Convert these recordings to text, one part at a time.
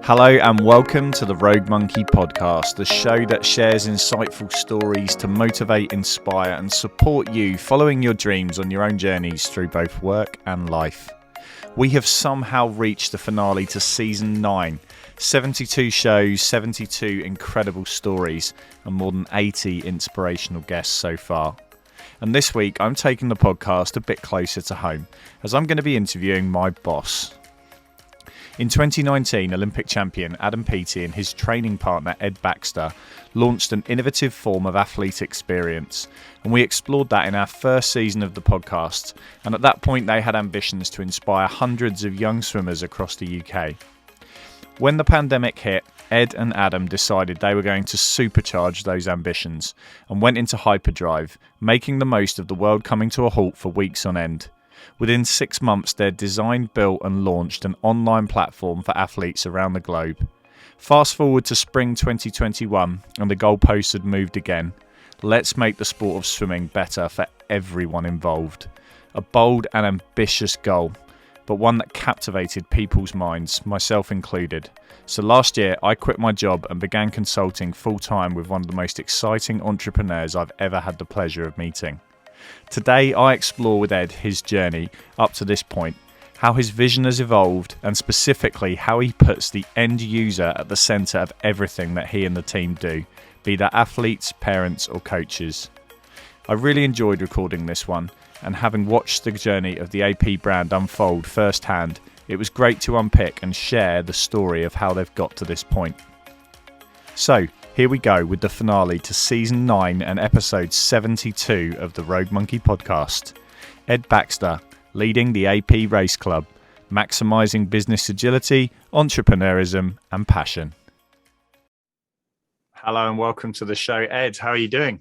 Hello and welcome to the Rogue Monkey podcast, the show that shares insightful stories to motivate, inspire and support you following your dreams on your own journeys through both work and life. We have somehow reached the finale to season 9, 72 shows, 72 incredible stories and more than 80 inspirational guests so far. And this week I'm taking the podcast a bit closer to home as I'm going to be interviewing my boss. In 2019, Olympic champion Adam Peaty and his training partner Ed Baxter launched an innovative form of athlete experience, and we explored that in our first season of the podcast, and at that point they had ambitions to inspire hundreds of young swimmers across the UK. When the pandemic hit, Ed and Adam decided they were going to supercharge those ambitions and went into hyperdrive, making the most of the world coming to a halt for weeks on end. Within 6 months, they'd designed, built and launched an online platform for athletes around the globe. Fast forward to spring 2021 and the goalposts had moved again. Let's make the sport of swimming better for everyone involved. A bold and ambitious goal, but one that captivated people's minds, myself included. So last year, I quit my job and began consulting full-time with one of the most exciting entrepreneurs I've ever had the pleasure of meeting. Today I explore with Ed his journey up to this point, how his vision has evolved and specifically how he puts the end user at the centre of everything that he and the team do, be that athletes, parents or coaches. I really enjoyed recording this one, and having watched the journey of the AP brand unfold firsthand, it was great to unpick and share the story of how they've got to this point. So, here we go with the finale to Season 9 and Episode 72 of the Rogue Monkey podcast. Ed Baxter, leading the AP Race Club, maximising business agility, entrepreneurism and passion. Hello and welcome to the show, Ed. How are you doing?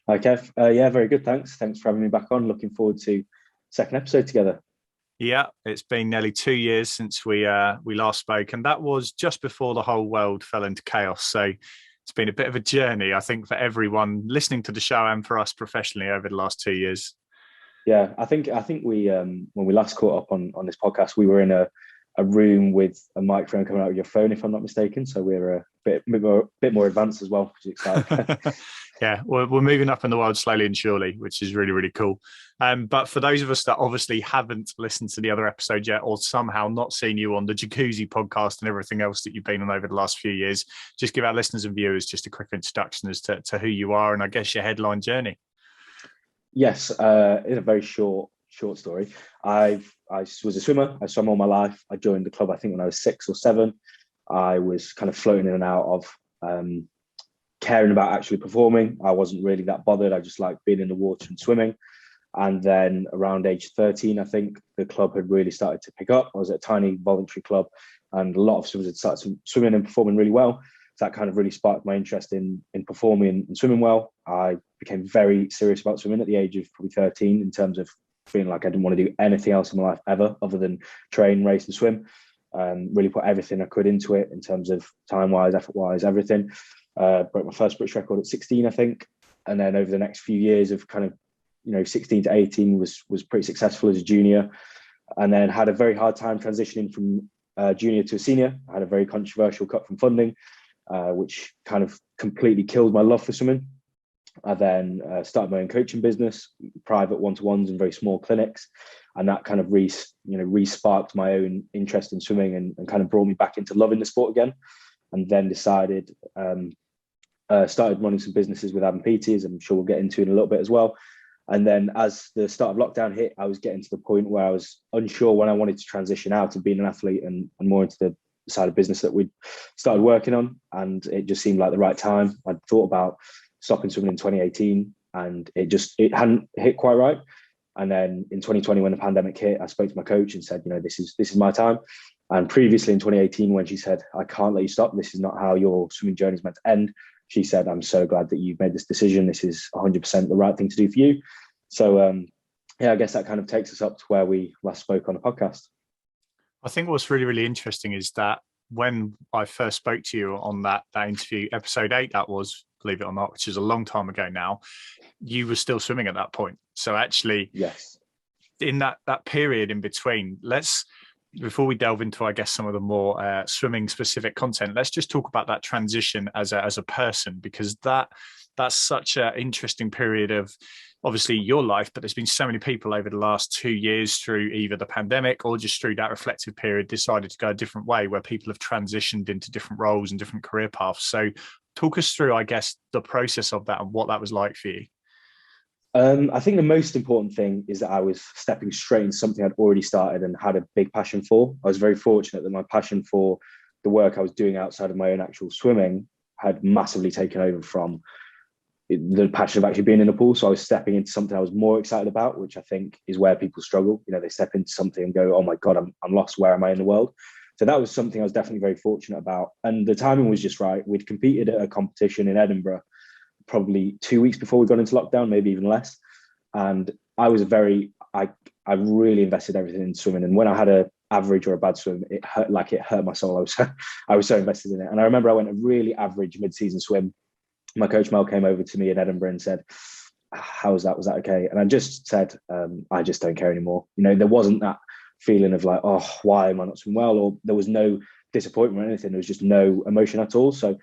Hi, Kev. Yeah, very good, thanks. Thanks for having me back on. Looking forward to second episode together. Yeah, it's been nearly 2 years since we last spoke, and that was just before the whole world fell into chaos. So it's been a bit of a journey, I think, for everyone listening to the show and for us professionally over the last 2 years. Yeah, I think we when we last caught up on this podcast, we were in a room with a microphone coming out of your phone, if I'm not mistaken. So we're a bit more advanced as well, which is exciting. Yeah, we're moving up in the world slowly and surely, which is really, really cool. But for those of us that obviously haven't listened to the other episode yet, or somehow not seen you on the Jacuzzi podcast and everything else that you've been on over the last few years, just give our listeners and viewers just a quick introduction as to who you are and I guess your headline journey. Yes, in a very short story. I was a swimmer. I swam all my life. I joined the club, I think, when I was 6 or 7. I was kind of floating in and out of caring about actually performing. I wasn't really that bothered. I just liked being in the water and swimming. And then around age 13, I think the club had really started to pick up. I was at a tiny voluntary club and a lot of swimmers had started swimming and performing really well. So that kind of really sparked my interest in performing and swimming well. I became very serious about swimming at the age of probably 13 in terms of feeling like I didn't want to do anything else in my life ever other than train, race and swim. Really put everything I could into it in terms of time-wise, effort-wise, everything. Broke my first British record at 16, I think. And then over the next few years of kind of, 16 to 18 was pretty successful as a junior. And then had a very hard time transitioning from junior to a senior. I had a very controversial cut from funding, which kind of completely killed my love for swimming. I then started my own coaching business, private one-to-ones and very small clinics. And that kind of re-sparked my own interest in swimming and kind of brought me back into loving the sport again. And then decided, started running some businesses with Adam Peaty, as I'm sure we'll get into in a little bit as well. And then as the start of lockdown hit, I was getting to the point where I was unsure when I wanted to transition out of being an athlete and more into the side of business that we'd started working on. And it just seemed like the right time. I'd thought about stopping swimming in 2018 and it hadn't hit quite right. And then in 2020, when the pandemic hit, I spoke to my coach and said, this is my time. And previously in 2018, when she said, I can't let you stop, this is not how your swimming journey is meant to end, she said, I'm so glad that you've made this decision. This is 100% the right thing to do for you. So, I guess that kind of takes us up to where we last spoke on the podcast. I think what's really, really interesting is that when I first spoke to you on that interview, episode 8, that was, believe it or not, which is a long time ago now, you were still swimming at that point. So actually, yes, in that period in between, let's before we delve into, I guess, some of the more swimming specific content, let's just talk about that transition as a person, because that's such an interesting period of obviously your life, but there's been so many people over the last 2 years through either the pandemic or just through that reflective period decided to go a different way, where people have transitioned into different roles and different career paths. So talk us through, I guess, the process of that and what that was like for you. I think the most important thing is that I was stepping straight into something I'd already started and had a big passion for. I was very fortunate that my passion for the work I was doing outside of my own actual swimming had massively taken over from the passion of actually being in the pool. So I was stepping into something I was more excited about, which I think is where people struggle. You know, they step into something and go, oh my God, I'm lost. Where am I in the world? So that was something I was definitely very fortunate about. And the timing was just right. We'd competed at a competition in Edinburgh probably 2 weeks before we got into lockdown, maybe even less. And I really invested everything in swimming. And when I had a average or a bad swim, it hurt my soul. I was so invested in it. And I remember I went a really average mid-season swim. My coach Mel came over to me in Edinburgh and said, how was that? Was that okay? And I just said, I just don't care anymore. You know, there wasn't that feeling of like, oh, why am I not swimming well? Or there was no disappointment or anything. There was just no emotion at all. So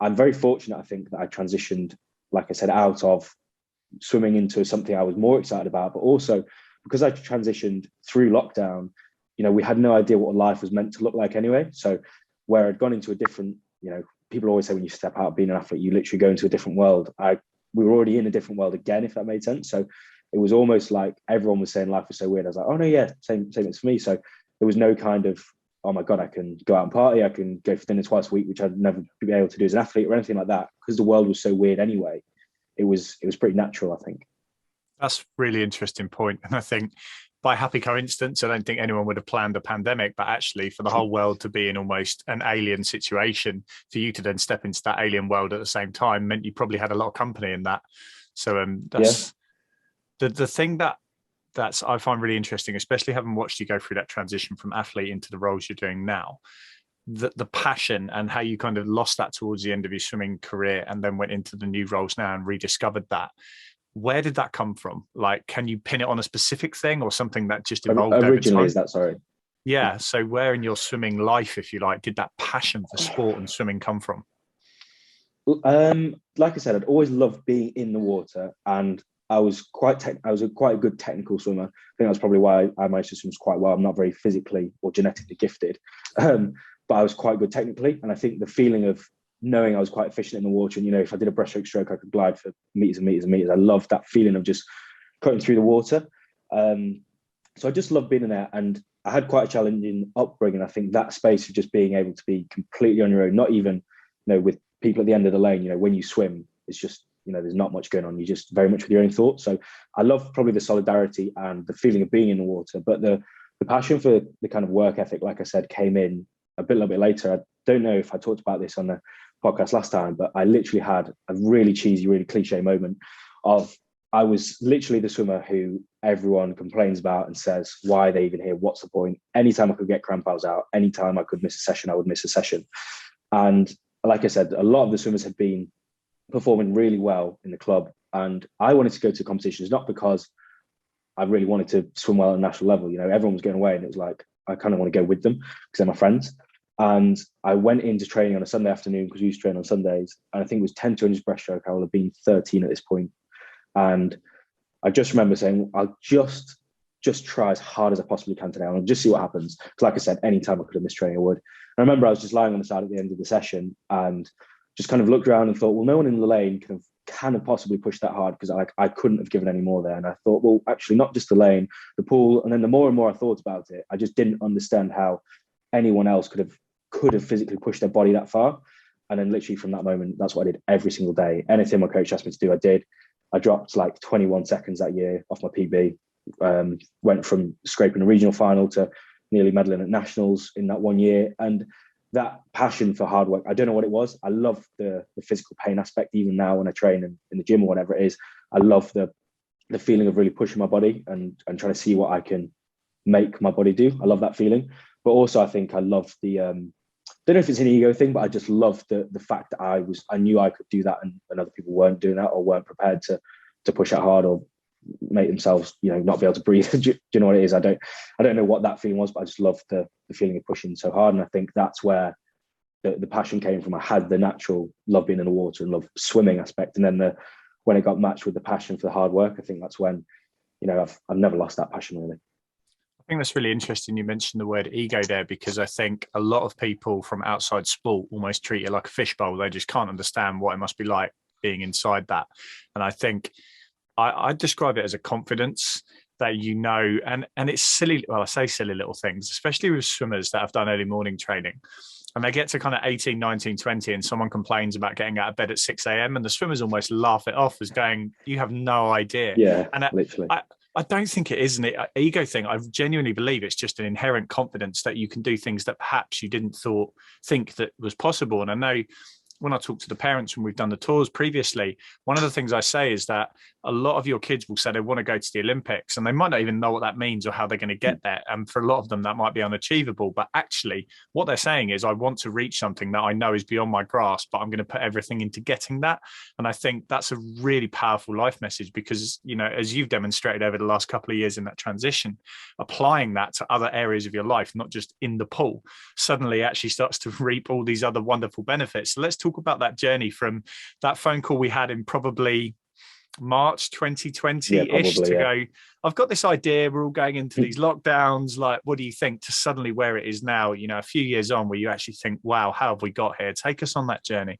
I'm very fortunate, I think, that I transitioned, like I said, out of swimming into something I was more excited about, but also because I transitioned through lockdown, you know, we had no idea what life was meant to look like anyway. So where I'd gone into a different, you know, people always say when you step out being an athlete, you literally go into a different world. We were already in a different world again, if that made sense. So it was almost like everyone was saying life was so weird. I was like, oh no, yeah, same it's for me. So there was no kind of, oh my God, I can go out and party, I can go for dinner twice a week, which I'd never be able to do as an athlete or anything like that, because the world was so weird anyway. It was pretty natural, I think. That's a really interesting point. And I think by happy coincidence, I don't think anyone would have planned a pandemic, but actually for the whole world to be in almost an alien situation, for you to then step into that alien world at the same time meant you probably had a lot of company in that. So that's the thing that's I find really interesting, especially having watched you go through that transition from athlete into the roles you're doing now. The passion and how you kind of lost that towards the end of your swimming career and then went into the new roles now and rediscovered that. Where did that come from? Like, can you pin it on a specific thing or something that just evolved originally over time? Is that, sorry? Yeah. So where in your swimming life, if you like, did that passion for sport and swimming come from? Like I said, I'd always loved being in the water, and I was quite a good technical swimmer. I think that's probably why I managed to swim quite well. I'm not very physically or genetically gifted, but I was quite good technically. And I think the feeling of knowing I was quite efficient in the water, and, you know, if I did a breaststroke stroke, I could glide for meters and meters and meters. I loved that feeling of just cutting through the water. So I just loved being in there, and I had quite a challenging upbringing. I think that space of just being able to be completely on your own, not even, you know, with people at the end of the lane. You know, when you swim, it's just, you know, there's not much going on. You're just very much with your own thoughts. So I love probably the solidarity and the feeling of being in the water, but the passion for the kind of work ethic, like I said, came in a little bit later. I don't know if I talked about this on the podcast last time, but I literally had a really cheesy, really cliche moment of, I was literally the swimmer who everyone complains about and says, why are they even here? What's the point? Anytime I could get cramp, I was out. Anytime I could miss a session, I would miss a session. And like I said, a lot of the swimmers had been performing really well in the club, and I wanted to go to competitions, not because I really wanted to swim well at a national level. You know, everyone was going away, and it was like, I kind of want to go with them because they're my friends. And I went into training on a Sunday afternoon, because we used to train on Sundays, and I think it was 10 200 breaststroke. I will have been 13 at this point. And I just remember saying, I'll just try as hard as I possibly can today, and I'll just see what happens. Because like I said, anytime I could have missed training, I would. I remember I was just lying on the side at the end of the session and just kind of looked around and thought, well, no one in the lane can have possibly pushed that hard, because I couldn't have given any more there. And I thought, well, actually, not just the lane, the pool. And then the more and more I thought about it, I just didn't understand how anyone else could have physically pushed their body that far. And then literally from that moment, that's what I did every single day. Anything my coach asked me to do, I did. I dropped like 21 seconds that year off my PB. Went from scraping a regional final to nearly medaling at nationals in that 1 year. And that passion for hard work, I don't know what it was. I love the physical pain aspect. Even now when I train in the gym or whatever it is, I love the feeling of really pushing my body and trying to see what I can make my body do. I love that feeling. But also I think I love the don't know if it's an ego thing, but I just love the fact that I knew I could do that, and other people weren't doing that or weren't prepared to push it hard or make themselves, not be able to breathe. do you know what it is? I don't know what that feeling was, but I just loved the feeling of pushing so hard. And I think that's where the passion came from. I had the natural love being in the water and love swimming aspect. And then when it got matched with the passion for the hard work, I think that's when, I've never lost that passion really. I think that's really interesting. You mentioned the word ego there, because I think a lot of people from outside sport almost treat it like a fishbowl. They just can't understand what it must be like being inside that. And I think I describe it as a confidence that, and it's silly. Well, I say silly little things, especially with swimmers that have done early morning training. And they get to kind of 18, 19, 20, and someone complains about getting out of bed at 6 a.m. and the swimmers almost laugh it off as going, you have no idea. Yeah, and literally. I don't think it is an ego thing. I genuinely believe it's just an inherent confidence that you can do things that perhaps you didn't think that was possible. And I know when I talk to the parents when we've done the tours previously, one of the things I say is that a lot of your kids will say they want to go to the Olympics and they might not even know what that means or how they're going to get there. And for a lot of them, that might be unachievable. But actually, what they're saying is, I want to reach something that I know is beyond my grasp, but I'm going to put everything into getting that. And I think that's a really powerful life message because, as you've demonstrated over the last couple of years in that transition, applying that to other areas of your life, not just in the pool, suddenly actually starts to reap all these other wonderful benefits. So let's talk about that journey from that phone call we had in probably March 2020-ish go, I've got this idea, we're all going into these lockdowns, like, what do you think, to suddenly where it is now, a few years on, where you actually think, wow, how have we got here? Take us on that journey.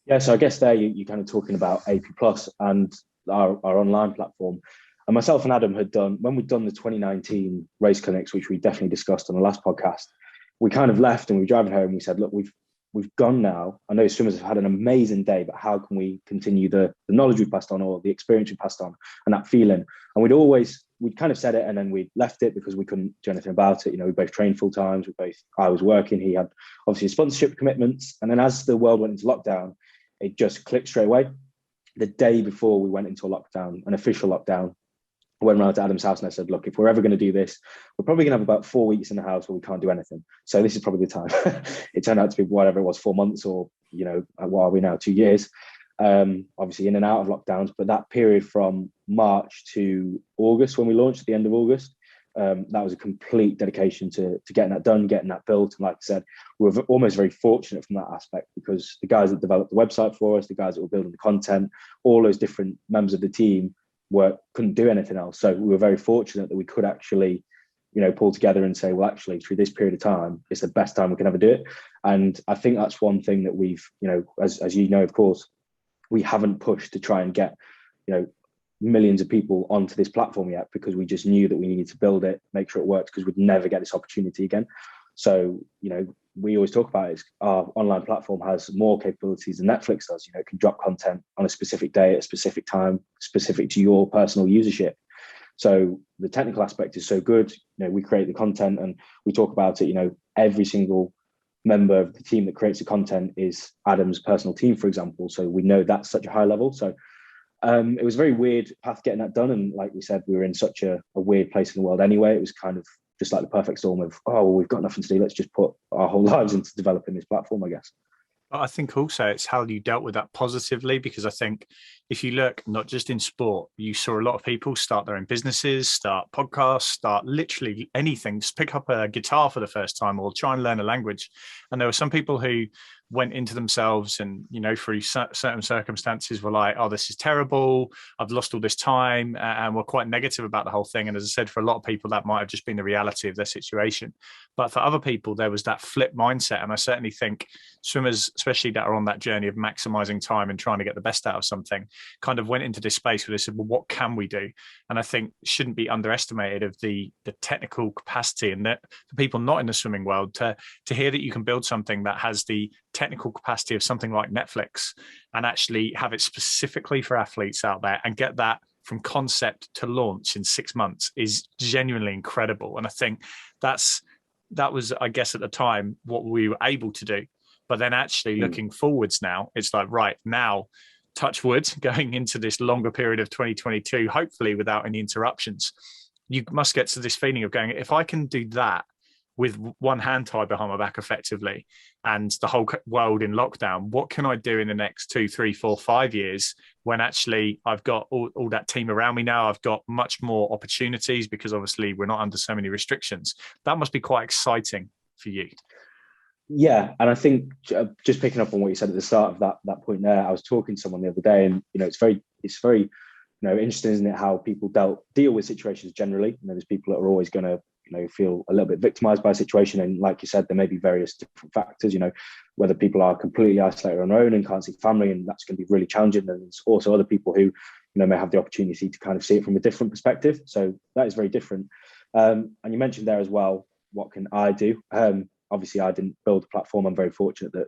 Yeah, so I guess there you're kind of talking about AP Plus and our online platform. And myself and Adam had done, when we'd done the 2019 race clinics, which we definitely discussed on the last podcast, we kind of left and we were driving home and we said, look, we've gone now. I know swimmers have had an amazing day, but how can we continue the knowledge we've passed on or the experience we passed on and that feeling? And we'd kind of said it and then we left it because we couldn't do anything about it. We both trained full time. I was working. He had obviously sponsorship commitments. And then as the world went into lockdown, it just clicked straight away. The day before we went into a lockdown, an official lockdown, I went around to Adam's house and I said, look, if we're ever going to do this, we're probably going to have about 4 weeks in the house where we can't do anything. So this is probably the time. It turned out to be whatever it was, 4 months or, what are we now, 2 years? Obviously in and out of lockdowns, but that period from March to August, when we launched at the end of August, that was a complete dedication to getting that done, getting that built. And like I said, we were almost very fortunate from that aspect because the guys that developed the website for us, the guys that were building the content, all those different members of the team couldn't do anything else. So we were very fortunate that we could actually, pull together and say, well, actually, through this period of time, it's the best time we can ever do it. And I think that's one thing that we've, as of course, we haven't pushed to try and get, millions of people onto this platform yet, because we just knew that we needed to build it, make sure it worked, because we'd never get this opportunity again. So, we always talk about it. Our online platform has more capabilities than Netflix does. It can drop content on a specific day at a specific time, specific to your personal usership. So the technical aspect is so good. We create the content and we talk about it. Every single member of the team that creates the content is Adam's personal team, for example. So we know that's such a high level. So it was a very weird path getting that done. And like we said, we were in such a weird place in the world anyway. It was kind of just like the perfect storm of, we've got nothing to do. Let's just put our whole lives into developing this platform, I guess. But I think also it's how you dealt with that positively, because I think if you look, not just in sport, you saw a lot of people start their own businesses, start podcasts, start literally anything, just pick up a guitar for the first time or try and learn a language. And there were some people who went into themselves and, through certain circumstances were like, oh, this is terrible. I've lost all this time, and were quite negative about the whole thing. And as I said, for a lot of people, that might have just been the reality of their situation. But for other people, there was that flip mindset. And I certainly think swimmers, especially that are on that journey of maximizing time and trying to get the best out of something, kind of went into this space where they said, well, what can we do? And I think shouldn't be underestimated of the technical capacity, and that for people not in the swimming world to hear that you can build something that has the technical capacity of something like Netflix and actually have it specifically for athletes out there and get that from concept to launch in 6 months is genuinely incredible. And I think that was, I guess, at the time what we were able to do. But then actually looking forwards now, it's like, right now, touch wood, going into this longer period of 2022, hopefully without any interruptions, you must get to this feeling of going, if I can do that with one hand tied behind my back effectively, and the whole world in lockdown. What can I do in the next 2, 3, 4, 5 years when actually I've got all that team around me now? I've got much more opportunities because obviously we're not under so many restrictions. That must be quite exciting for you. Yeah, and I think just picking up on what you said at the start of that point there, I was talking to someone the other day, and it's very interesting, isn't it, how people deal with situations generally. There's people that are always going to feel a little bit victimized by a situation, and like you said, there may be various different factors. Whether people are completely isolated on their own and can't see family, and that's going to be really challenging. And there's also other people who may have the opportunity to kind of see it from a different perspective. So that is very different. And you mentioned there as well, what can I do? Obviously, I didn't build the platform. I'm very fortunate that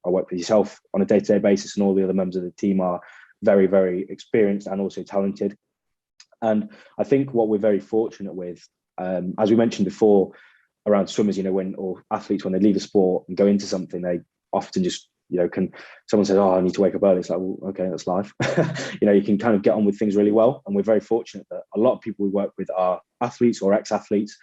I work with yourself on a day-to-day basis, and all the other members of the team are very, very experienced and also talented. And I think what we're very fortunate with, as we mentioned before, around swimmers, or athletes, when they leave a sport and go into something, they often just, someone says, "Oh, I need to wake up early." It's like, well, okay, that's life. You can kind of get on with things really well. And we're very fortunate that a lot of people we work with are athletes or ex-athletes.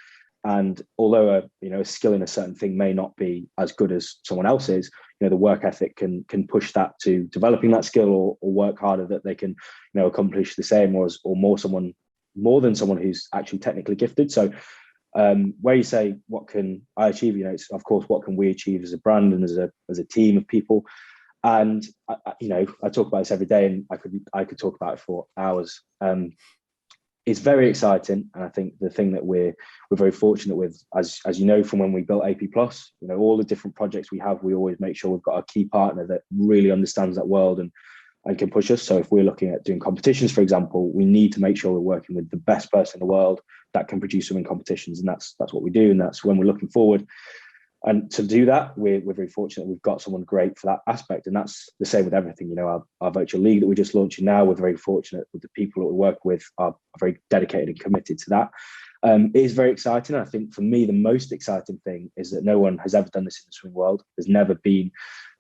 And although a skill in a certain thing may not be as good as someone else's, the work ethic can push that to developing that skill, or work harder that they can accomplish the same or more than someone who's actually technically gifted. So where you say, what can I achieve? It's of course, what can we achieve as a brand and as a team of people? And I talk about this every day, and I could talk about it for hours. It's very exciting, and I think the thing that we're very fortunate with, as from when we built AP Plus, all the different projects we have, we always make sure we've got a key partner that really understands that world and can push us. So if we're looking at doing competitions, for example, we need to make sure we're working with the best person in the world that can produce swimming competitions, and that's what we do, and that's when we're looking forward. And to do that, we're very fortunate we've got someone great for that aspect. And that's the same with everything. Our virtual league that we're just launching now, we're very fortunate with the people that we work with are very dedicated and committed to that. It is very exciting. I think for me, the most exciting thing is that no one has ever done this in the swimming world. There's never been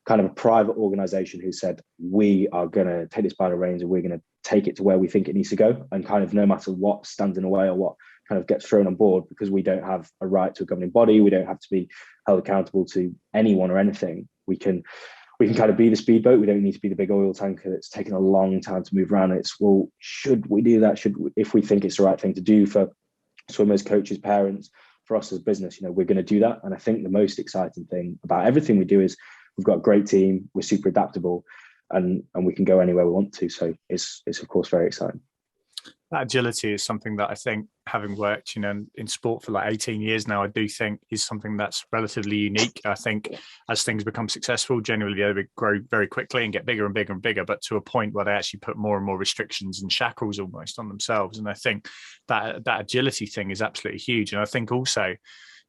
kind of a private organization who said, we are going to take this by the reins and we're going to take it to where we think it needs to go. And kind of no matter what stands in the way or what kind of gets thrown on board, because we don't have a right to a governing body, we don't have to be held accountable to anyone or anything. We can kind of be the speedboat. We don't need to be the big oil tanker that's taken a long time to move around. It's, well, should we do that? If we think it's the right thing to do for swimmers, coaches, parents, for us as a business, we're going to do that. And I think the most exciting thing about everything we do is we've got a great team, we're super adaptable, and we can go anywhere we want to. So it's of course very exciting. That agility is something that I think, having worked, in sport for like 18 years now, I do think is something that's relatively unique. I think as things become successful, generally they grow very quickly and get bigger and bigger and bigger, but to a point where they actually put more and more restrictions and shackles almost on themselves. And I think that agility thing is absolutely huge. And I think also,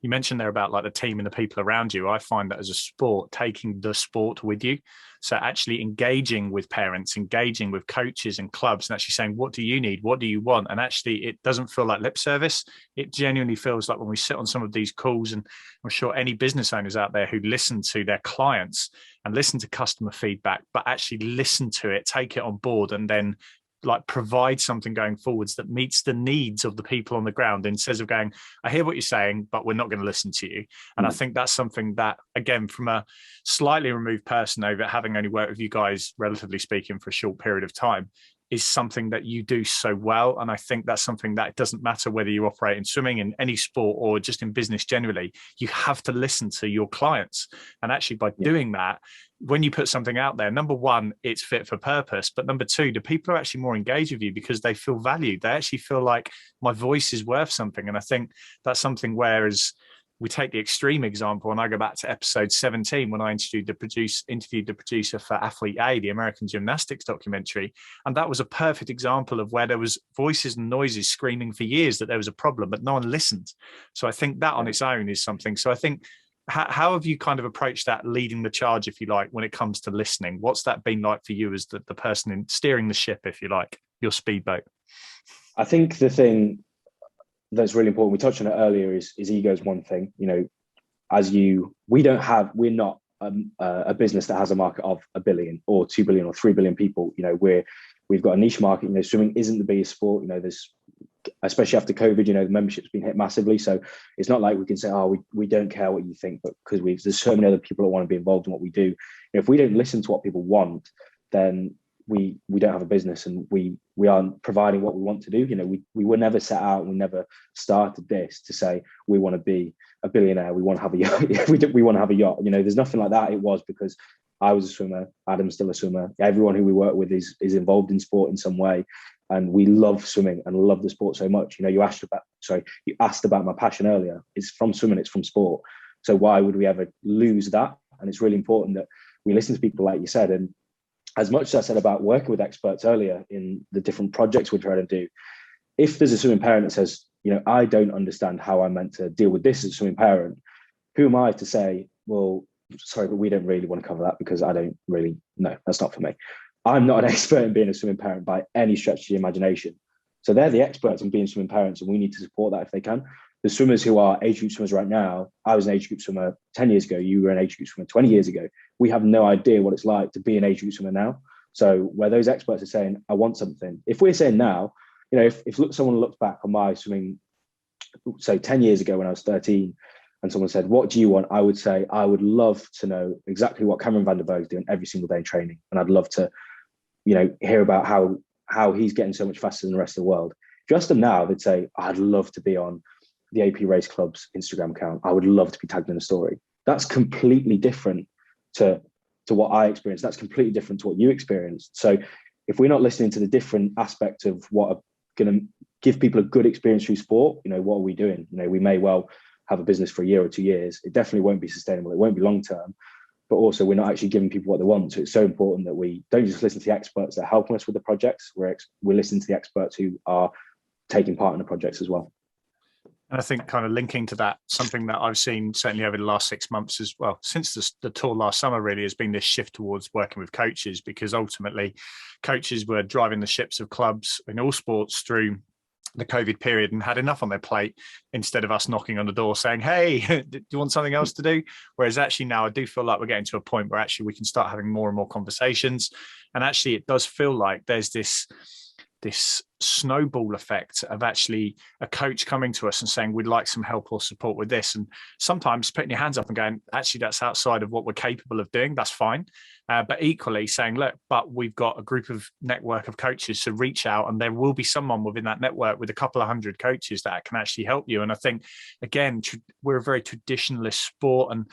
you mentioned there about like the team and the people around you. I find that as a sport, taking the sport with you. So actually engaging with parents, engaging with coaches and clubs, and actually saying, what do you need? What do you want? And actually it doesn't feel like lip service. It genuinely feels like when we sit on some of these calls, and I'm sure any business owners out there who listen to their clients and listen to customer feedback, but actually listen to it, take it on board, and then like provide something going forwards that meets the needs of the people on the ground, instead of going, I hear what you're saying, but we're not going to listen to you. And I think that's something that, again, from a slightly removed person, over having only worked with you guys, relatively speaking, for a short period of time, is something that you do so well. And I think that's something that it doesn't matter whether you operate in swimming, in any sport, or just in business generally, you have to listen to your clients. And actually by doing that, when you put something out there, number one, it's fit for purpose. But number two, the people are actually more engaged with you because they feel valued. They actually feel like my voice is worth something. And I think that's something, whereas we take the extreme example, and I go back to episode 17 when I interviewed the producer for Athlete A, the American gymnastics documentary. And that was a perfect example of where there was voices and noises screaming for years that there was a problem, but no one listened. So I think that on its own is something. So I think, how have you kind of approached that, leading the charge, if you like, when it comes to listening? What's that been like for you as the person in steering the ship, if you like, your speedboat? I think the thing that's really important, we touched on it earlier, is ego is one thing. We're not a business that has a market of 1 billion or 2 billion or 3 billion people. We've got a niche market. Swimming isn't the biggest sport. There's especially after COVID, the membership's been hit massively. So it's not like we can say, oh, we don't care what you think, but because there's so many other people that want to be involved in what we do. If we don't listen to what people want, then we don't have a business, and we aren't providing what we want to do. We were never set out, and we never started this to say we want to be a billionaire, we want to have a yacht. we want to have a yacht. There's nothing like that. It was because I was a swimmer, Adam's still a swimmer, everyone who we work with is involved in sport in some way, and we love swimming and love the sport so much. You asked about my passion earlier. It's from swimming, it's from sport. So why would we ever lose that? And it's really important that we listen to people, like you said. And as much as I said about working with experts earlier in the different projects we're trying to do, if there's a swimming parent that says, I don't understand how I'm meant to deal with this as a swimming parent, who am I to say, well, sorry, but we don't really want to cover that because I don't really know. That's not for me. I'm not an expert in being a swimming parent by any stretch of the imagination. So they're the experts in being swimming parents, and we need to support that if they can. The swimmers who are age group swimmers right now, I was an age group swimmer 10 years ago, you were an age group swimmer 20 years ago. We have no idea what it's like to be an age group swimmer now. So where those experts are saying, I want something, if we're saying now, if someone looks back on my swimming, say 10 years ago when I was 13, and someone said, what do you want? I would say, I would love to know exactly what Cameron van der Berg is doing every single day in training. And I'd love to, hear about how he's getting so much faster than the rest of the world. If you ask them now, they'd say, I'd love to be on the AP Race Club's Instagram account. I would love to be tagged in a story. That's completely different to what I experienced. That's completely different to what you experienced. So if we're not listening to the different aspects of what are going to give people a good experience through sport, what are we doing? We may well have a business for a year or 2 years. It definitely won't be sustainable. It won't be long term, but also we're not actually giving people what they want. So it's so important that we don't just listen to the experts that are helping us with the projects. We're listening to the experts who are taking part in the projects as well. And I think kind of linking to that, something that I've seen certainly over the last 6 months as well, since the tour last summer really, has been this shift towards working with coaches, because ultimately coaches were driving the ships of clubs in all sports through the COVID period and had enough on their plate, instead of us knocking on the door saying, hey, do you want something else to do? Whereas actually now I do feel like we're getting to a point where actually we can start having more and more conversations. And actually it does feel like there's this snowball effect of actually a coach coming to us and saying, we'd like some help or support with this. And sometimes putting your hands up and going, actually, that's outside of what we're capable of doing. That's fine. But equally saying, look, but we've got a network of coaches to reach out, and there will be someone within that network with a couple of hundred coaches that can actually help you. And I think, again, we're a very traditionalist sport, and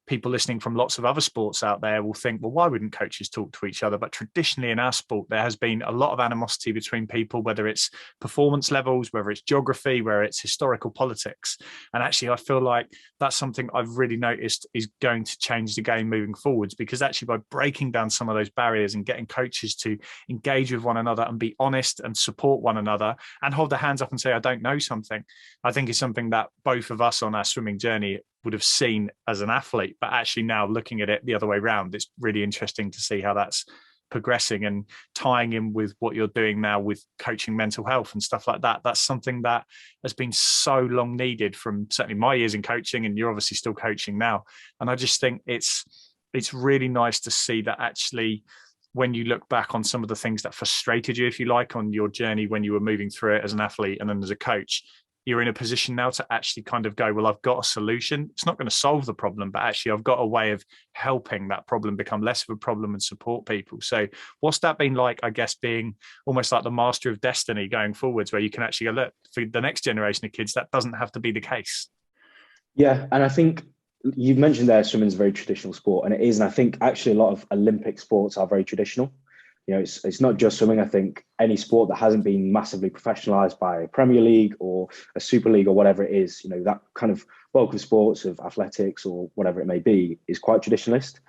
people listening from lots of other sports out there will think, well, why wouldn't coaches talk to each other? But traditionally in our sport, there has been a lot of animosity between people, whether it's performance levels, whether it's geography, where it's historical politics. And actually, I feel like that's something I've really noticed is going to change the game moving forwards, because actually by breaking down some of those barriers and getting coaches to engage with one another and be honest and support one another and hold their hands up and say, I don't know something, I think is something that both of us on our swimming journey would have seen as an athlete. But actually now looking at it the other way around, it's really interesting to see how that's progressing and tying in with what you're doing now with coaching mental health and stuff like that. That's something that has been so long needed from certainly my years in coaching, and you're obviously still coaching now. And I just think it's really nice to see that actually when you look back on some of the things that frustrated you, if you like, on your journey when you were moving through it as an athlete and then as a coach, you're in a position now to actually kind of go, well, I've got a solution. It's not going to solve the problem, but actually I've got a way of helping that problem become less of a problem and support people. So what's that been like, I guess, being almost like the master of destiny going forwards, where you can actually go, look, for the next generation of kids, that doesn't have to be the case. Yeah. And I think you've mentioned there, swimming is a very traditional sport, and it is. And I think actually a lot of Olympic sports are very traditional. It's not just swimming. I think any sport that hasn't been massively professionalized by a Premier League or a Super League or whatever it is, that kind of bulk of sports of athletics or whatever it may be is quite traditionalist.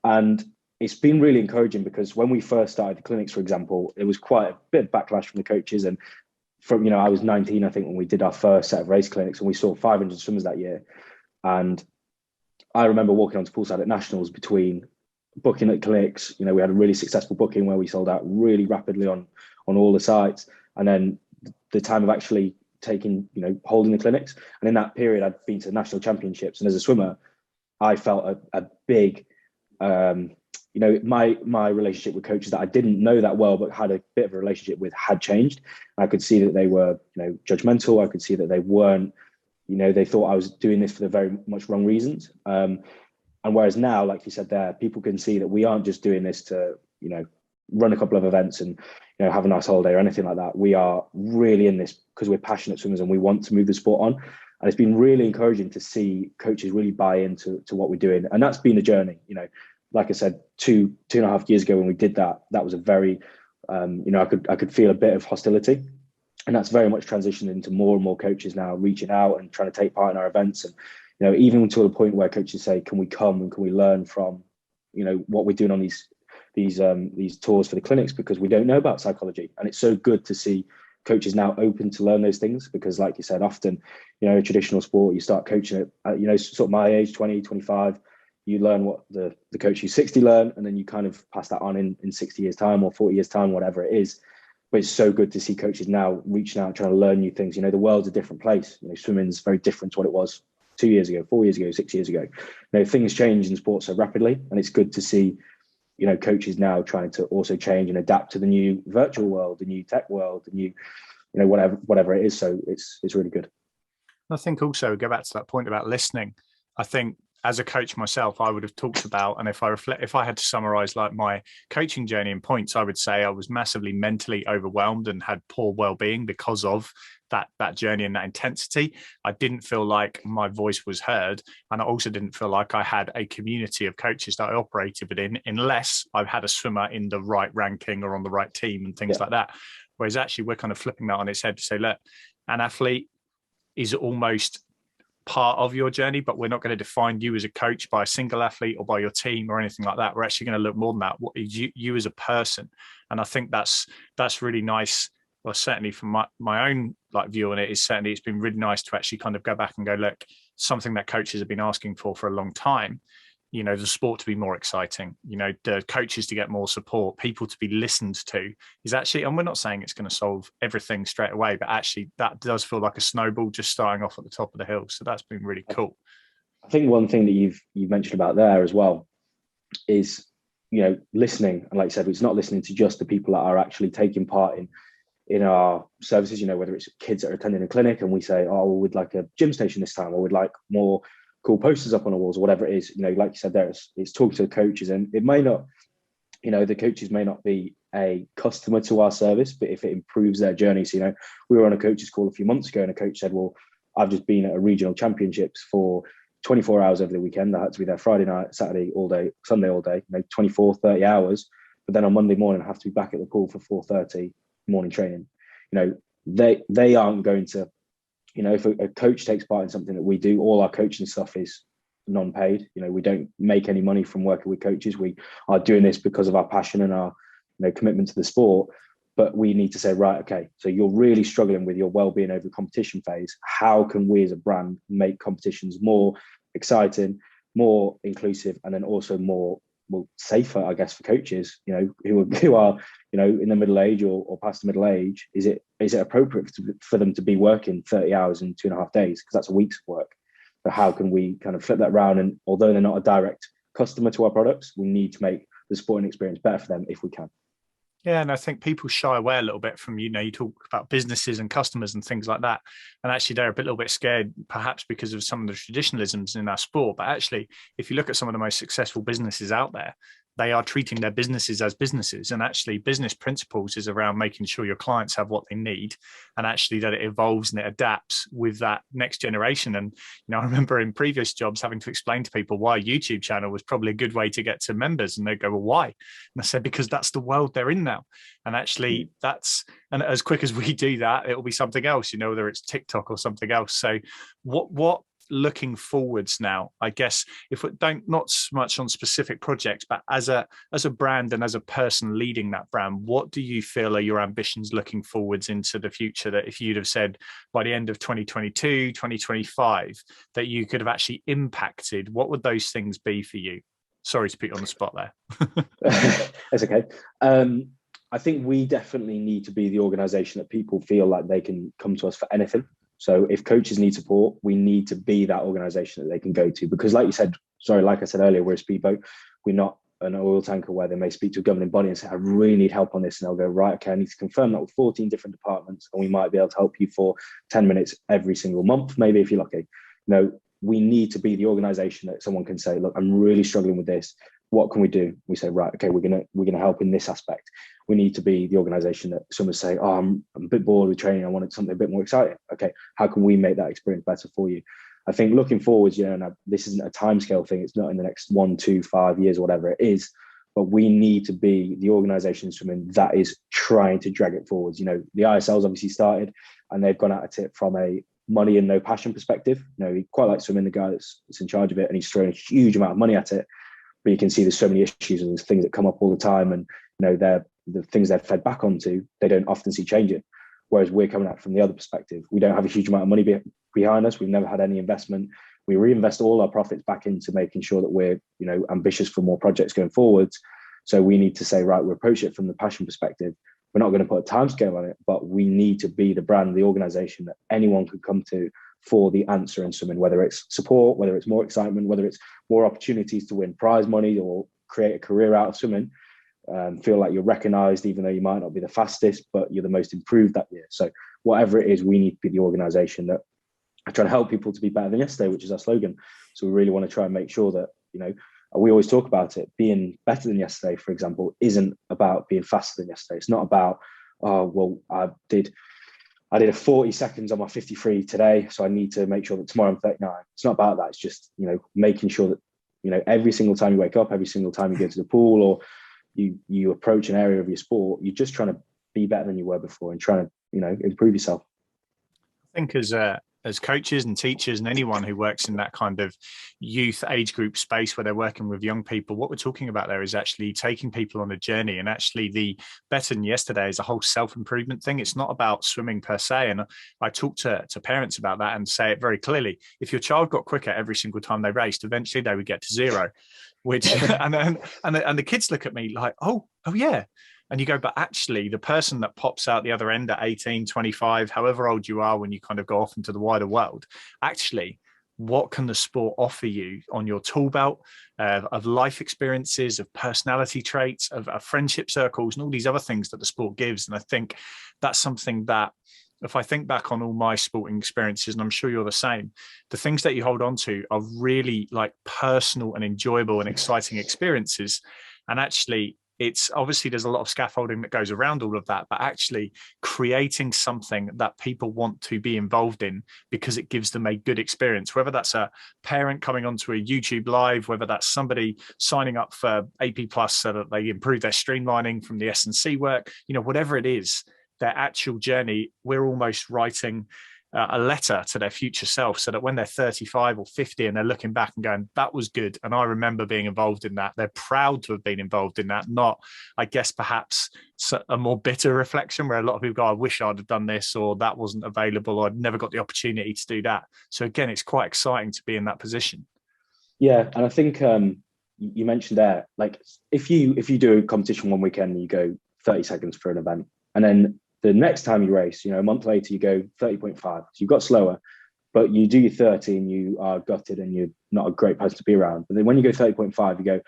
And it's been really encouraging, because when we first started the clinics, for example, it was quite a bit of backlash from the coaches. And from, I was 19, I think, when we did our first set of race clinics, and we saw 500 swimmers that year. And I remember walking onto poolside at nationals between booking at clinics. We had a really successful booking where we sold out really rapidly on all the sites, and then the time of actually holding the clinics. And in that period, I'd been to the national championships, and as a swimmer I felt a big my relationship with coaches that I didn't know that well, but had a bit of a relationship with, had changed. I could see that they were, judgmental. I could see that they weren't, they thought I was doing this for the very much wrong reasons. And whereas now, like you said there, people can see that we aren't just doing this to, run a couple of events and, have a nice holiday or anything like that. We are really in this because we're passionate swimmers and we want to move the sport on. And it's been really encouraging to see coaches really buy into what we're doing. And that's been a journey, like I said, two and a half years ago when we did that, that was a very, I could feel a bit of hostility. And that's very much transitioned into more and more coaches now reaching out and trying to take part in our events. And, even to a point where coaches say, can we come and can we learn from, what we're doing on these tours for the clinics, because we don't know about psychology. And it's so good to see coaches now open to learn those things, because like you said, often, a traditional sport, you start coaching it at, sort of my age, 20, 25, you learn what the coach who's 60 learn, and then you kind of pass that on in 60 years time or 40 years time, whatever it is. But it's so good to see coaches now reaching out, trying to learn new things. The world's a different place. Swimming's very different to what it was 2 years ago, 4 years ago, 6 years ago. Things change in sports so rapidly, and it's good to see coaches now trying to also change and adapt to the new virtual world, the new tech world, the new, whatever it is. So it's really good. I think also go back to that point about listening. I think as a coach myself, I would have talked about, and if I had to summarize like my coaching journey in points, I would say I was massively mentally overwhelmed and had poor well-being because of that journey and that intensity. I didn't feel like my voice was heard. And I also didn't feel like I had a community of coaches that I operated within, unless I've had a swimmer in the right ranking or on the right team and things like that. Whereas actually we're kind of flipping that on its head to say, look, an athlete is almost part of your journey, but we're not going to define you as a coach by a single athlete or by your team or anything like that. We're actually going to look more than that. What is you as a person? And I think that's really nice. Well, certainly from my own view on it is certainly it's been really nice to actually kind of go back and go, look, something that coaches have been asking for a long time, the sport to be more exciting, the coaches to get more support, people to be listened to is actually, and we're not saying it's going to solve everything straight away, but actually that does feel like a snowball just starting off at the top of the hill. So that's been really cool. I think one thing that you've mentioned about there as well is, listening. And like you said, it's not listening to just the people that are actually taking part in our services, whether it's kids that are attending a clinic and we say, oh, we'd like a gym station this time, or we'd like more cool posters up on the walls, or whatever it is, like you said there, it's talking to the coaches. And it may not, the coaches may not be a customer to our service, but if it improves their journey. So, we were on a coach's call a few months ago and a coach said, well, I've just been at a regional championships for 24 hours over the weekend. I had to be there Friday night, Saturday all day, Sunday all day, 24, 30 hours. But then on Monday morning, I have to be back at the pool for 4:30 morning training. They aren't going to, if a coach takes part in something that we do, all our coaching stuff is non-paid. We don't make any money from working with coaches. We are doing this because of our passion and our commitment to the sport. But we need to say, right, okay, so you're really struggling with your well-being over the competition phase. How can we as a brand make competitions more exciting, more inclusive, and then also more safer, I guess, for coaches, who are, in the middle age or past the middle age? Is it appropriate for them to be working 30 hours in 2.5 days? Because that's a week's work. So how can we kind of flip that around? And although they're not a direct customer to our products, we need to make the sporting experience better for them if we can. Yeah, and I think people shy away a little bit from, you talk about businesses and customers and things like that. And actually they're a little bit scared, perhaps because of some of the traditionalisms in our sport. But actually, if you look at some of the most successful businesses out there, they are treating their businesses as businesses. And actually business principles is around making sure your clients have what they need, and actually that it evolves and it adapts with that next generation. And, I remember in previous jobs having to explain to people why a YouTube channel was probably a good way to get to members. And they go, well, why? And I said, because that's the world they're in now. And actually and as quick as we do that, it'll be something else, whether it's TikTok or something else. So what looking forwards now, I guess, if we don't, not so much on specific projects, but as a brand and as a person leading that brand, what do you feel are your ambitions looking forwards into the future, that if you'd have said by the end of 2022, 2025, that you could have actually impacted, what would those things be for you? Sorry to put you on the spot there. That's okay. I think we definitely need to be the organization that people feel like they can come to us for anything. So if coaches need support, we need to be that organization that they can go to, because like I said earlier, we're a speedboat. We're not an oil tanker where they may speak to a governing body and say, I really need help on this. And they'll go, right, okay, I need to confirm that with 14 different departments, and we might be able to help you for 10 minutes every single month, maybe, if you're lucky. We need to be the organization that someone can say, look, I'm really struggling with this. What can we do? We say, right, okay, we're gonna help in this aspect. We need to be the organization that someone say, oh, I'm a bit bored with training. I wanted something a bit more exciting. Okay, how can we make that experience better for you? I think looking forwards, now, this isn't a timescale thing. It's not in the next 1, 2, 5 years or whatever it is, but we need to be the organisation swimming that is trying to drag it forwards. The ISL's obviously started, and they've gone at it from a money and no passion perspective. He quite likes swimming, the guy that's in charge of it, and he's throwing a huge amount of money at it. But you can see there's so many issues and there's things that come up all the time, and the things they're fed back onto, they don't often see changing. Whereas we're coming at it from the other perspective. We don't have a huge amount of money behind us. We've never had any investment. We reinvest all our profits back into making sure that we're, ambitious for more projects going forwards. So we need to say, right, we approach it from the passion perspective. We're not going to put a timescale on it, but we need to be the brand, the organization that anyone could come to for the answer in swimming, whether it's support, whether it's more excitement, whether it's more opportunities to win prize money or create a career out of swimming. Feel like you're recognized, even though you might not be the fastest, but you're the most improved that year. So whatever it is, we need to be the organization that are trying to help people to be better than yesterday, which is our slogan. So we really want to try and make sure that, we always talk about it. Being better than yesterday, for example, isn't about being faster than yesterday. It's not about, I did a 40 seconds on my 53 today, so I need to make sure that tomorrow I'm 39. It's not about that. It's just, making sure that, every single time you wake up, every single time you go to the pool, or you approach an area of your sport, you're just trying to be better than you were before and trying to, improve yourself. I think as coaches and teachers and anyone who works in that kind of youth age group space where they're working with young people, what we're talking about there is actually taking people on a journey. And actually the better than yesterday is a whole self-improvement thing. It's not about swimming per se. And I talk to parents about that and say it very clearly. If your child got quicker every single time they raced, eventually they would get to zero, which and the kids look at me like, oh yeah. And you go, but actually the person that pops out the other end at 18, 25, however old you are when you kind of go off into the wider world, actually, what can the sport offer you on your tool belt of life experiences, of personality traits, of friendship circles, and all these other things that the sport gives? And I think that's something that, if I think back on all my sporting experiences, and I'm sure you're the same, the things that you hold on to are really like personal and enjoyable and exciting experiences. And actually, it's obviously there's a lot of scaffolding that goes around all of that, but actually creating something that people want to be involved in because it gives them a good experience, whether that's a parent coming onto a YouTube live, whether that's somebody signing up for AP Plus so that they improve their streamlining from the S&C work, whatever it is, their actual journey, we're almost writing a letter to their future self so that when they're 35 or 50 and they're looking back and going, that was good. And I remember being involved in that. They're proud to have been involved in that, not, I guess, perhaps a more bitter reflection where a lot of people go, I wish I'd have done this, or that wasn't available, or I'd never got the opportunity to do that. So again, it's quite exciting to be in that position. Yeah. And I think you mentioned there, like if you do a competition one weekend and you go 30 seconds for an event, and then the next time you race, a month later, you go 30.5. So you got slower, but you do your 30 and you are gutted and you're not a great person to be around. But then when you go 30.5, you go,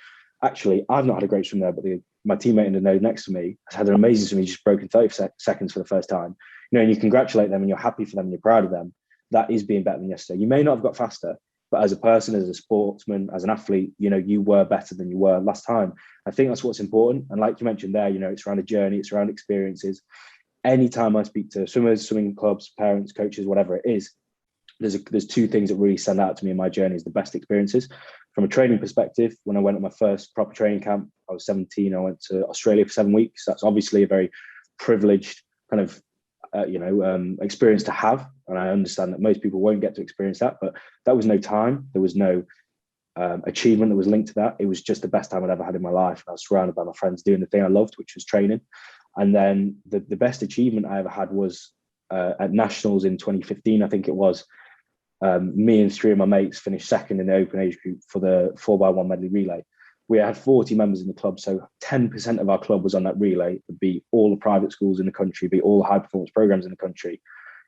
actually, I've not had a great swim there, but my teammate in the node next to me has had an amazing swim. He's just broken 30 seconds for the first time. And you congratulate them and you're happy for them and you're proud of them. That is being better than yesterday. You may not have got faster, but as a person, as a sportsman, as an athlete, you were better than you were last time. I think that's what's important. And like you mentioned there, it's around a journey, it's around experiences. Anytime I speak to swimmers, swimming clubs, parents, coaches, whatever it is, there's two things that really stand out to me in my journey as the best experiences. From a training perspective, when I went on my first proper training camp, I was 17. I went to Australia for 7 weeks. That's obviously a very privileged kind of experience to have, and I understand that most people won't get to experience that. But that was no time. There was no achievement that was linked to that. It was just the best time I'd ever had in my life. And I was surrounded by my friends doing the thing I loved, which was training. And then the best achievement I ever had was at Nationals in 2015, I think it was. Me and three of my mates finished second in the open age group for the 4x1 medley relay. We had 40 members in the club, so 10% of our club was on that relay. It beat all the private schools in the country, beat all the high performance programs in the country.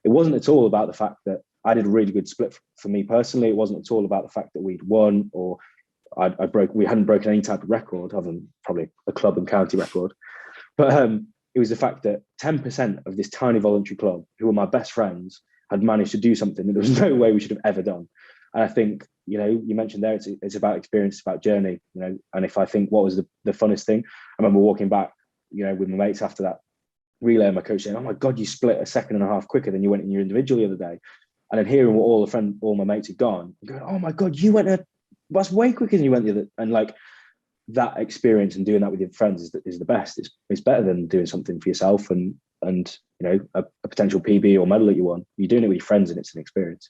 It wasn't at all about the fact that I did a really good split for me personally. It wasn't at all about the fact that we'd won or we hadn't broken any type of record other than probably a club and county record. But it was the fact that 10% of this tiny voluntary club, who were my best friends, had managed to do something that there was no way we should have ever done. And I think, you mentioned there, it's about experience, it's about journey, and if I think what was the funnest thing, I remember walking back, with my mates after that relay, and my coach saying, "Oh my God, you split a second and a half quicker than you went in your individual the other day." And then hearing what all my mates had gone, going, "Oh my God, that's way quicker than you went the other." And like that experience and doing that with your friends is the best. It's better than doing something for yourself and a potential PB or medal that you won. You're doing it with your friends, and it's an experience.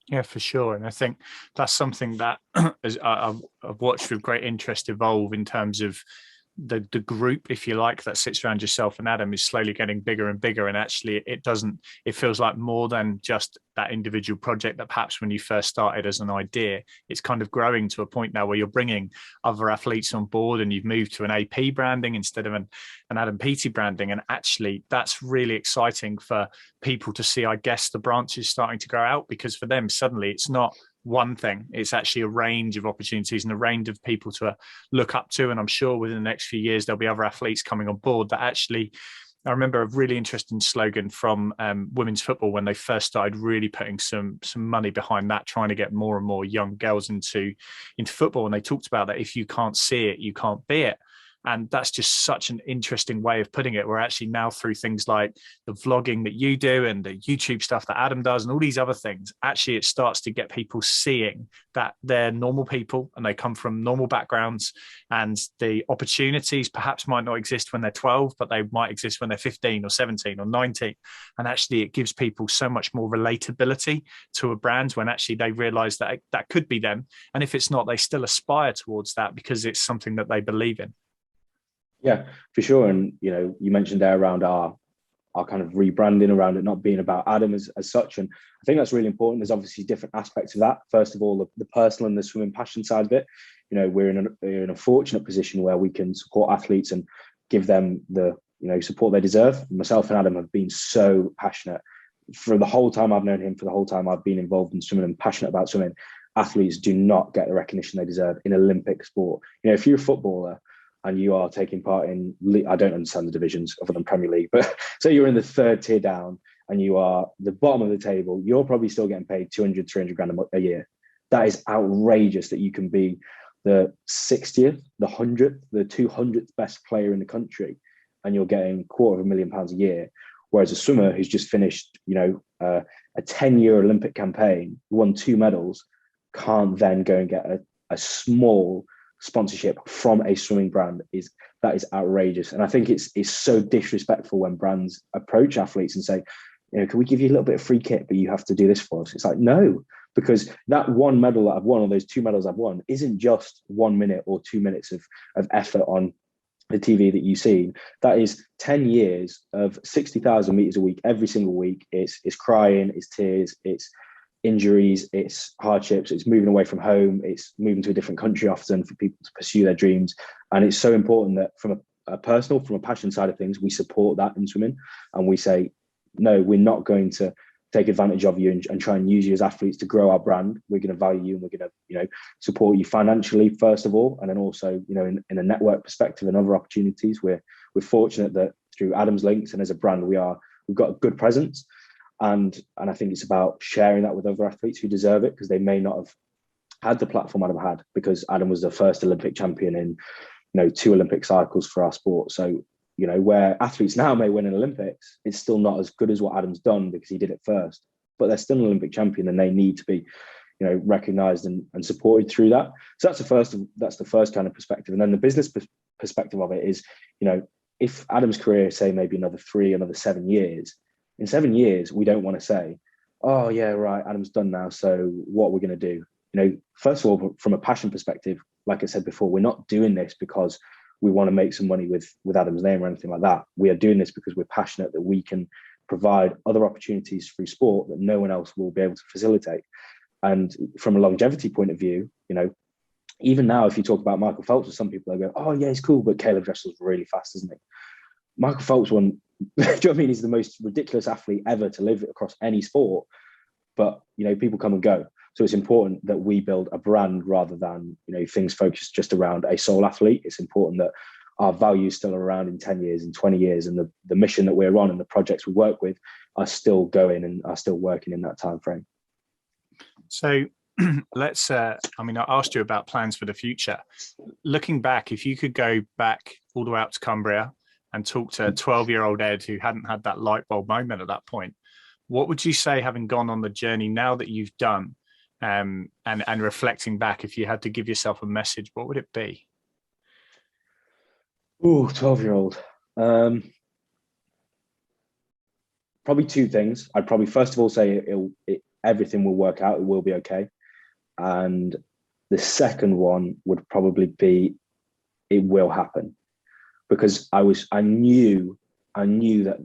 Yeah, for sure. And I think that's something that I've watched with great interest evolve in terms of the group, if you like, that sits around yourself and Adam is slowly getting bigger and bigger. And actually it feels like more than just that individual project that perhaps when you first started as an idea, it's kind of growing to a point now where you're bringing other athletes on board and you've moved to an AP branding instead of an Adam Peaty branding. And actually that's really exciting for people to see, I guess, the branches starting to grow out, because for them, suddenly it's not one thing, it's actually a range of opportunities and a range of people to look up to. And I'm sure within the next few years there'll be other athletes coming on board that actually, I remember a really interesting slogan from women's football when they first started really putting some money behind that, trying to get more and more young girls into football. And they talked about that if you can't see it, you can't be it. And that's just such an interesting way of putting it. We're actually now, through things like the vlogging that you do and the YouTube stuff that Adam does and all these other things, actually it starts to get people seeing that they're normal people and they come from normal backgrounds, and the opportunities perhaps might not exist when they're 12, but they might exist when they're 15 or 17 or 19. And actually it gives people so much more relatability to a brand when actually they realize that that could be them. And if it's not, they still aspire towards that because it's something that they believe in. Yeah, for sure. And, you mentioned there around our kind of rebranding around it not being about Adam as such. And I think that's really important. There's obviously different aspects of that. First of all, the personal and the swimming passion side of it. We're in a fortunate position where we can support athletes and give them the, support they deserve. Myself and Adam have been so passionate for the whole time I've known him, for the whole time I've been involved in swimming and passionate about swimming. Athletes do not get the recognition they deserve in Olympic sport. If you're a footballer and you are taking part in, I don't understand the divisions other than Premier League, but so you're in the third tier down and you are the bottom of the table, you're probably still getting paid 200, 300 grand a year. That is outrageous that you can be the 60th, the 100th, the 200th best player in the country and you're getting £250,000 a year. Whereas a swimmer who's just finished, a 10-year Olympic campaign, won 2 medals, can't then go and get a small sponsorship from a swimming brand. That is outrageous. And I think it's so disrespectful when brands approach athletes and say, can we give you a little bit of free kit, but you have to do this for us? It's like, no, because that one medal that I've won, or those 2 medals I've won, isn't just 1 minute or 2 minutes of effort on the TV that you've seen. That is 10 years of 60,000 meters a week, every single week. It's crying, it's tears, it's injuries, it's hardships, it's moving away from home, it's moving to a different country often for people to pursue their dreams. And it's so important that from a passion side of things, we support that in swimming, and we say, no, we're not going to take advantage of you and try and use you as athletes to grow our brand. We're going to value you and we're going to support you financially first of all, and then also in a network perspective and other opportunities. We're fortunate that through Adam's links and as a brand we've got a good presence. And I think it's about sharing that with other athletes who deserve it, because they may not have had the platform Adam had, because Adam was the first Olympic champion in 2 Olympic cycles for our sport. So where athletes now may win an Olympics, it's still not as good as what Adam's done because he did it first, but they're still an Olympic champion and they need to be recognized and supported through that. So that's the first kind of perspective. And then the business perspective of it is, if Adam's career, say maybe another 7 years, in 7 years, we don't want to say, oh yeah, right, Adam's done now, so what we're going to do. First of all, from a passion perspective, like I said before, we're not doing this because we want to make some money with Adam's name or anything like that. We are doing this because we're passionate that we can provide other opportunities through sport that no one else will be able to facilitate. And from a longevity point of view, even now, if you talk about Michael Phelps, some people go, oh yeah, he's cool, but Caleb Dressel's really fast, isn't he? Michael Phelps won, do you know what I mean? He's the most ridiculous athlete ever to live across any sport. But, people come and go. So it's important that we build a brand rather than, things focused just around a sole athlete. It's important that our values still are around in 10 years and 20 years, and the mission that we're on and the projects we work with are still going and are still working in that time frame. So let's, I asked you about plans for the future. Looking back, if you could go back all the way up to Cumbria and talk to a 12-year-old Ed who hadn't had that light bulb moment at that point, what would you say, having gone on the journey now that you've done, and reflecting back, if you had to give yourself a message, what would it be? Oh, 12-year-old. Probably two things. I'd probably first of all say everything will work out. It will be okay. And the second one would probably be it will happen, because I knew that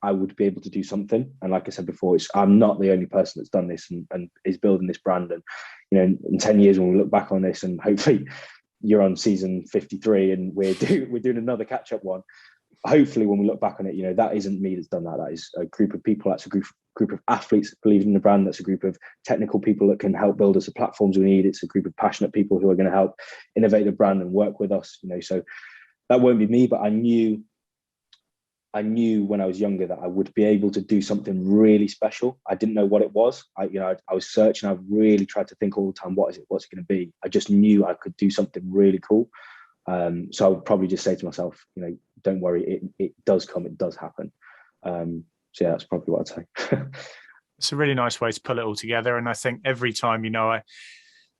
I would be able to do something. And like I said before, I'm not the only person that's done this and is building this brand. And in 10 years when we look back on this, and hopefully you're on season 53 and we're doing another catch-up one. Hopefully when we look back on it, that isn't me that's done that. That is a group of people. That's a group of athletes that believe in the brand. That's a group of technical people that can help build us the platforms we need. It's a group of passionate people who are going to help innovate the brand and work with us. So that won't be me, but I knew when I was younger that I would be able to do something really special. I didn't know what it was. I was searching. I really tried to think all the time, what's it going to be? I just knew I could do something really cool. So I would probably just say to myself, don't worry, it does come, it does happen. So yeah, that's probably what I'd say. It's a really nice way to pull it all together. And I think every time, I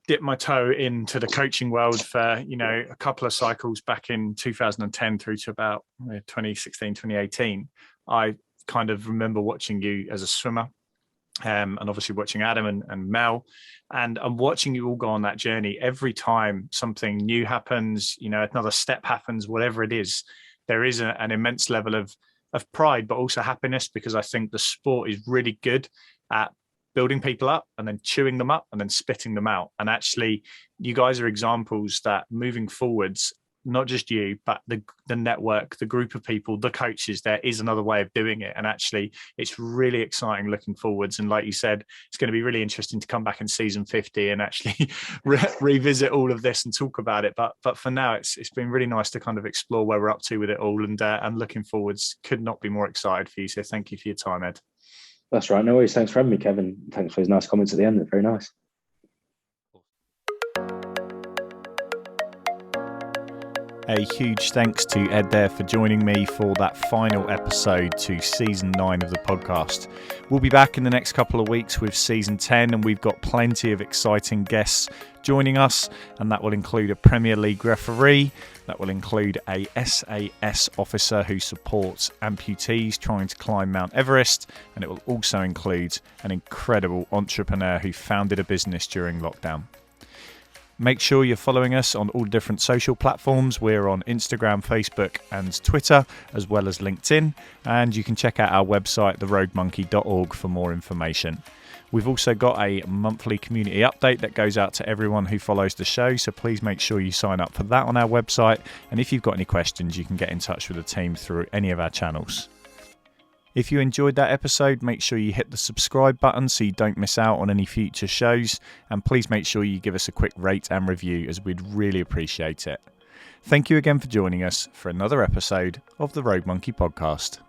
dip my toe into the coaching world for, a couple of cycles back in 2010 through to about 2016, 2018, I kind of remember watching you as a swimmer, and obviously watching Adam and Mel, and I'm watching you all go on that journey. Every time something new happens, another step happens, whatever it is, there is an immense level of pride, but also happiness, because I think the sport is really good at building people up and then chewing them up and then spitting them out. And actually, you guys are examples that moving forwards, not just you, but the network, the group of people, the coaches, there is another way of doing it. And actually, it's really exciting looking forwards. And like you said, it's going to be really interesting to come back in season 50 and actually revisit all of this and talk about it. But for now, it's been really nice to kind of explore where we're up to with it all. And looking forwards, could not be more excited for you. So thank you for your time, Ed. That's right. No worries. Thanks for having me, Kevin. Thanks for his nice comments at the end. They're very nice. A huge thanks to Ed there for joining me for that final episode to season 9 of the podcast. We'll be back in the next couple of weeks with season 10, and we've got plenty of exciting guests joining us, and that will include a Premier League referee, that will include a SAS officer who supports amputees trying to climb Mount Everest, and it will also include an incredible entrepreneur who founded a business during lockdown. Make sure you're following us on all different social platforms. We're on Instagram, Facebook and Twitter, as well as LinkedIn. And you can check out our website, theroguemonkey.org, for more information. We've also got a monthly community update that goes out to everyone who follows the show. So please make sure you sign up for that on our website. And if you've got any questions, you can get in touch with the team through any of our channels. If you enjoyed that episode, make sure you hit the subscribe button so you don't miss out on any future shows. And please make sure you give us a quick rate and review, as we'd really appreciate it. Thank you again for joining us for another episode of the Rogue Monkey Podcast.